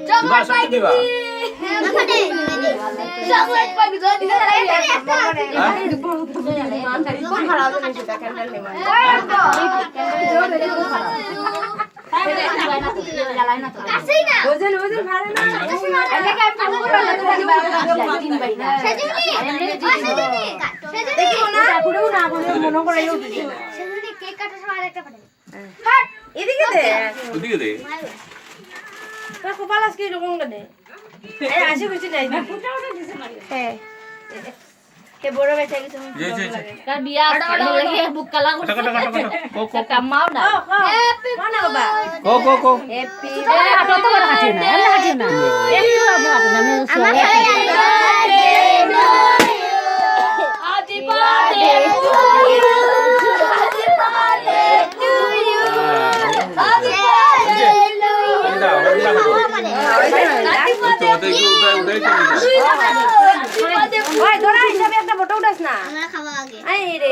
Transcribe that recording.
chocolate পাই দিবা chocolate পাই দিবা দিদা কোন খারাপ হয়েছে তা ক্যান্ডেল নেবা কাছেই না ওজন ভালো না এটাকে আমি ফোন করব না তিন ভাই না সেজুলি দেখো না পুরো না মনে করে সেজুলি কেক কাটার সময় আরেকটা পাঠাই হাট এদিকে দে তোর কপাল আজকে এরকম কেন এই আসি খুশি নাই ফুটা ওটা দিছে মারি হ্যাঁ কে বড় বেটা কি তুমি কার বিয়া লাগে বুক কালা করতে কামাও না হ্যাপি কোনা বাবা কো হ্যাপি আটো তো বড় হাতে না একটু আমরা নামে আমার happy birthday to you happy birthday to you happy birthday ওই ধরা হিসাবে একটা ফটো উঠাস না আমরা খাওয়া আগে আই রে